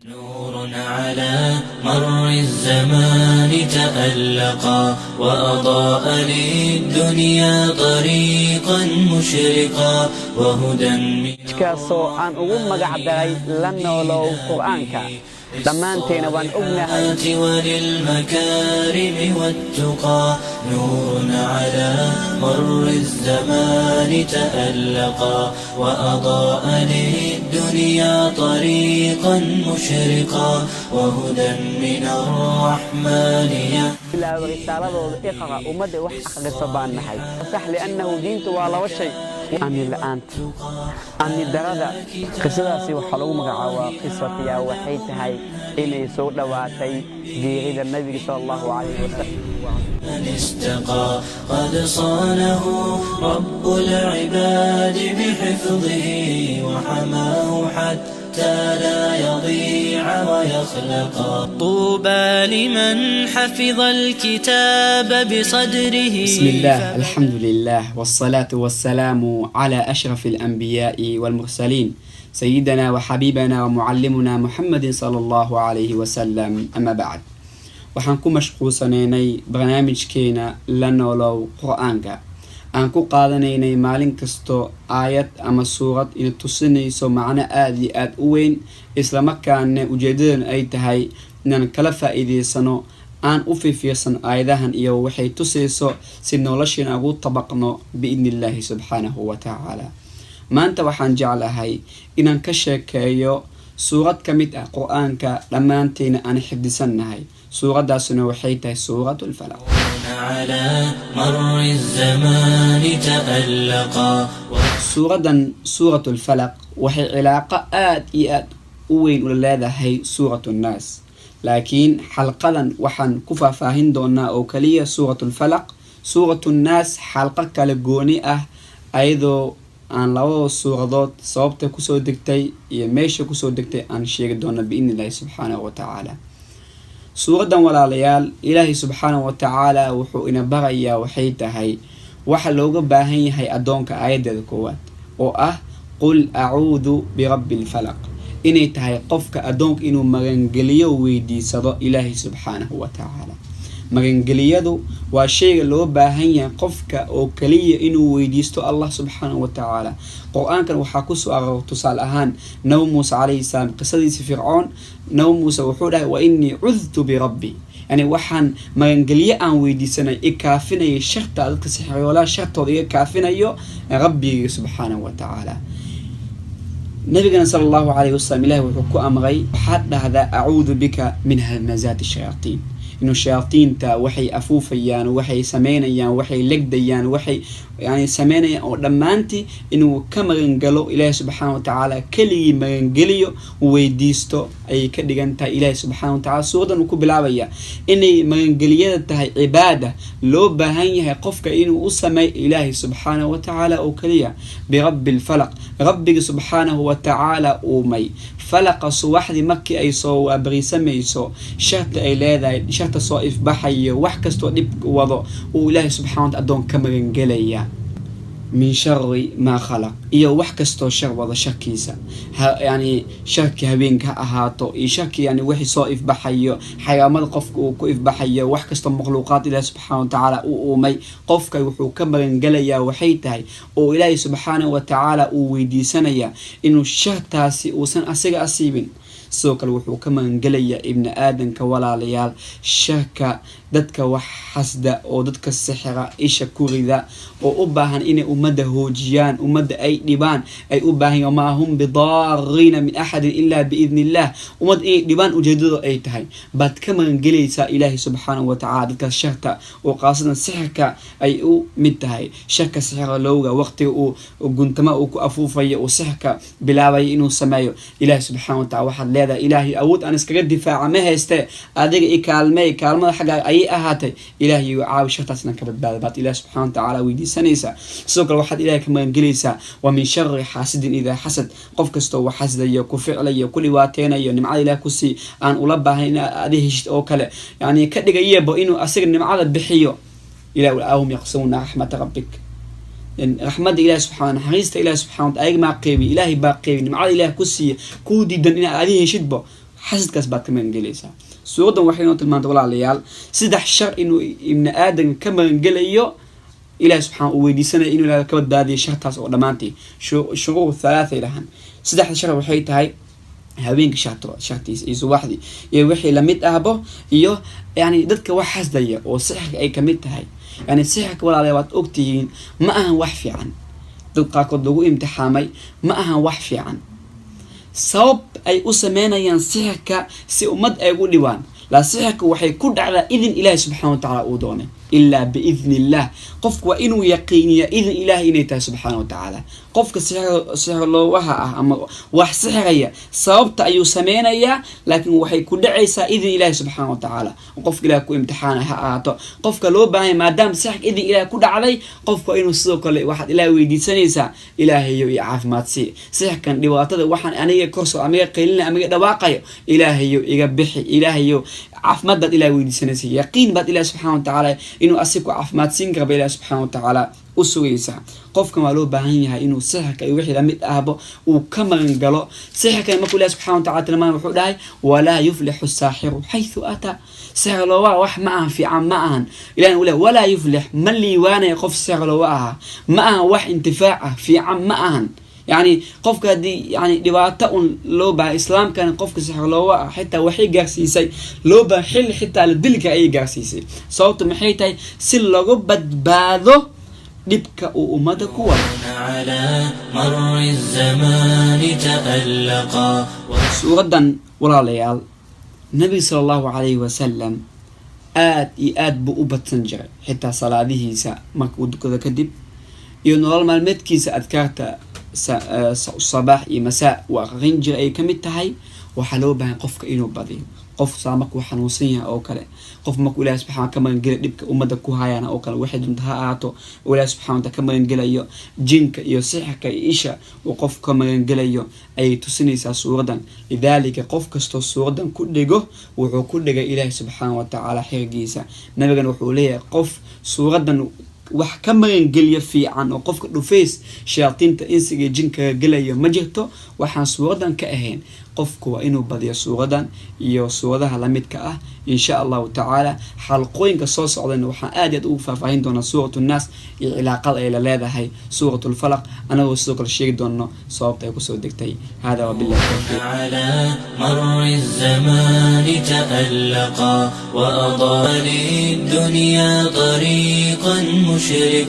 نور على مر الزمان تألقا وأضاء للدنيا طريقا مشرقا وهدى kaasoo aan ugu magac daray la noolow quraanka dhammaanteena waan ognahay وللمكارم والتقى نور على مر الزمان تألقا وأضاء للدنيا طريقا مشرقا وهدى من الرحمن إلى رسالة إقرأ ومدى وحق صبان نحي صح لأنه دينته ولا شيء أني الآنت أني الدرجة قصدها وحلو مقعوا قصتي وحيتها إني سود واتي ديريد النبي صلى الله عليه وسلم من استقى قد صانه رب العباد بحفظه وحماه حتى لا يضيع ويخلقا طوبى لمن حفظ الكتاب بصدره بسم الله الحمد لله والصلاة والسلام على أشرف الأنبياء والمرسلين سيدنا وحبيبنا ومعلمنا محمد صلى الله عليه وسلم أما بعد waxaan ku mashquulsanaynay barnaamijkeena la noolow qur-aanka aan ku qaadanaynay maalin kasto aayad ama suurad ina tusinayso macno aada iyo aada u weyn islamarkaana ujeedadan ay tahay inaan kala faa-iideysano aan u fiirfiirsano aayadahan iyo waxay tusayso si noloshiina ugu tabaqno biidni illaahi subxaanahu wa tacaala maanta waxaan jeclahay inaan ka sheekeeyo suurad ka mid ah qur-aanka dhammaanteena aan xifdisannahay suuradaasuna waxay tahay suurat lfalaq على مر الزمان تألقا suuradan suurat lfalaq waxay cilaaqo aada iyo aada u weyn ula leedahay suurat nnaas laakiin xalqadan waxaan ku faahfaahin doonaa oo kaliya suurat lfalaq suurat nnaas xalqo kala gooni ah ayadoo aan labada suuradood sababta kusoo degtay iyo meesha kusoo degtay aan sheegi doona biidni illaahi subxaanahu wa tacaala suuradan walaalayaal ilaahay subxaanahu wa tacaala wuxuu ina barayaa waxay tahay waxa looga baahan yahay addoonka aayadeeda koowaad oo ah qul acuudu birabbi lfalaq inay tahay qofka addoonka inuu magangeliyo weydiisado ilaahay subxaanahu wa tacaala magangeliyadu waa shayga loo baahan yahay qofka oo kaliya inuu weydiisto allah subxaanahu wa tacaala qur-aankan waxaa kusoo aroor tusaale ahaan nabi muuse calayhi salaam qisadiisi fircoon nabi muuse wuxuu dhahay wa inii cudtu birabbi yani waxaan magangelyo aan weydiisanay ikaafinaya sharta dadka sixroolaha shartooda iga kaafinayo rabbigii subxaanahu wa tacaala nabigana sala allahu calayhi wasalam ilahi wuxuu ku amray waxaad dhahdaa acuudu bika min hamazaati shayaatiin inuu shayaatiinta waxay afuufayaan waxay sameynayaan waxay legdayaan waxay yani sameynayaan oo dhammaantii inuu ka magangalo ilaahi subxaana wa tacaala keligii magangeliyo weydiisto ayay ka dhigan tahay ilaahi subxaana wa tacala suuradan uu ku bilaabaya inay magangeliyada tahay cibaada loo baahan yahay qofka inuu u sameeyo ilaahi subxaanahu wa tacaala oo keliya birabbi lfalaq rabbiga subxaanahu wa tacaala uumay falaqa subaxdii markii ay soo waabariisamayso sharta ay leedahay sharta soo ifbaxayo wax kastoo dhib wado uu ilaahay subxana wataala addoon ka magangelaya min shari maa khalaq iyo wax kastoo shar wado sharkiisa yani sharki habeenka ha ahaato iyo sharki yani wixii soo ifbaxayo xayaamada qofka uu ku ifbaxayo wax kastoo makhluuqaad ilaahi subxaana wa tacaala uu uumay qofka wuxuu ka magangelayaa waxay tahay oo ilaahay subxaana wa tacaala uu weydiisanayaa inuu shartaasi uusan asiga asiibin sidoo kale wuxuu ka magangelayaa ibni aadanka walaalayaal sharka dadka wax xasda oo dadka sixira isha ku rida oo u baahan inay ummadda hoojiyaan ummadda ay dhibaan ay u baahan wamaa hum bidaariina min axadin ilaa biidni illah ummadda inay dhibaan ujeedado ay tahay baad ka magangelaysaa ilaahay subxaanahu wa tacala dadka sharta oo qaasadan sixirka ay u mid tahay sharka sixira lowga waqtiga uu guntama uu ku afuufaya uu sixirka bilaabaya inuu sameeyo ilaahay subxaana wa tacala waxaad leedahay ilaahay awood aan iskaga difaaca ma hayste adiga i kaalmey kaalmada xaggaaga ayay ahaatay ilaahay caawi shartaasna ka badbaada baad ilaah subxana wa tacaala weydiisanaysaa sidoo kale waxaad ilaahay ka magangelaysaa wa min shari xaasidin idaa xasad qof kastoo wax xasdayo ku ficlayo ku dhibaateynayo nimcada ilaah kusii aan ula baahan in adi heshid oo kale yani ka dhigayaba inuu asaga nimcada bixiyo ilah ahum yaqsimuna raxmata rabbik raxmada ilaah subxana naxariista ilaah subxana wa taala ayaga maa qeybi ilaahay baa qeybi nimcada ilaah ku siiya kuu diidan inaad adi heshidba xasidkaas baad ka magangelaysaa. suuradan waxay noo tilmaantay walaalayaal 3 shar inuu ibni aadan ka magangelayo ilaahay subxaanahu uu weydiisanayo inuu ilaahay ka badbaadiyo shartaas oo dhamaantii. shuruur 3 ilahan 3 shar waxay tahay haweenka shartiisa iyo subaxdii iyo wixii lamid ahbo iyo yani dadka wax xasdaya oo sixirka ay kamid tahay. yani sixirka walaalayaal waad ogtihiin ma ahan wax fiican, dad qaarkood lagu imtixaamay ma ahan wax fiican. sabab ay u sameynayaan sixirka si ummad ay ugu dhibaan, la sixirka waxay ku dhacdaa idin ilaahay subxaanahu wa tacaala uu doonay ilaa biidni illah. qofku waa inuu yaqiiniya idin ilaahay inay tahay subxaanahu wa tacaala. qofka sixir loowaha ah ama wax sixiraya sababta ayuu sameynayaa, laakiin waxay ku dhacaysaa idin ilaahay subxaanahu wa tacaala. qofka ilaahay ku imtixaanay ha ahaato, qofka loo baahan maadaama sixirka idin ilaahay ku dhacday, qofka inuu sidoo kale waxaad ilaahay weydiisanaysaa ilaahayow iyo caafimaad sii sixirkan dhibaatada waxaan aniga korso amiga qaylina amiga dhawaaqayo ilaahayow iga bixi, ilaahayow caafimaad baad ilaahay weydiisanaysaa, yaqiin baad ilaahay subxaanahu wa tacaala inuu asigu caafimaad siin karo ba ilaahay subxaanahu wa tacaala u sugaysaa. qofkan waa loo baahan yahay inuu sixirka iyo wixii lamid ahbo uu ka magan galo. sixirkan markuu ilaahay subxaanahu wa tacaala tilmaamay wuxuu dhahay walaa yuflixu saaxiru xaythu ataa. sixir loowa wax ma ahan fiican ma ahan. ilaahay uu leeyahay walaa yuflix ma liiwaanaya qof sixir loowa aha, ma ahan wax intifaac ah fiican ma ahan. يعني قفك هذه يعني دبعته لو با إسلام كان قفك سحر لو حتى وحي جاسيسي لو با حل حتى لدلك أي جاسيسي صوت محيتي سل لغبت باذو دبك وأمدك على مر الزمان تألقا. سورة ولا ليال النبي صلى الله عليه وسلم آد بؤبت سنجر حتى صلاته مكود كذا كدب ينور المالمتكيس أذكارته صباح مساء وغنجر أي كم التهي وحلوبها قفك إنه بدي قف صامك وحنوصيها أو كله قف مقولة سبحانه كما نقول دبك أمدك وهاينا أو كله واحد انتهى عطو ولا سبحانه كما نقول أيو جنك يصيحك إيشا وقف كما نقول أيو أي تسنيس سوردا. لذلك قف كستو سوردا كله وكل إله سبحانه وتعالى حرقيسا نبغى وحوليه قف سوردا wax ka magan geliya fiican oo qofka dhufeys shayaatiinta insiga jinka gelayo ma jirto waxaan suuradan ka ahayn. qofku waa inuu badiyo suuradan iyo suuradaha la midka ah insha Allah ta'ala. xalqooyinka soo socdana waxaan aad ugu faahfaahin doonaa suuratu naas iyo cilaaqada ay la leedahay suuratu falaq anagoo sidoo kale sheegi doono sababta ay ku soo degtay. hada wa billahi tawfiq. على مر الزمان تألقا وأضاء للدنيا طريقا مشرقا.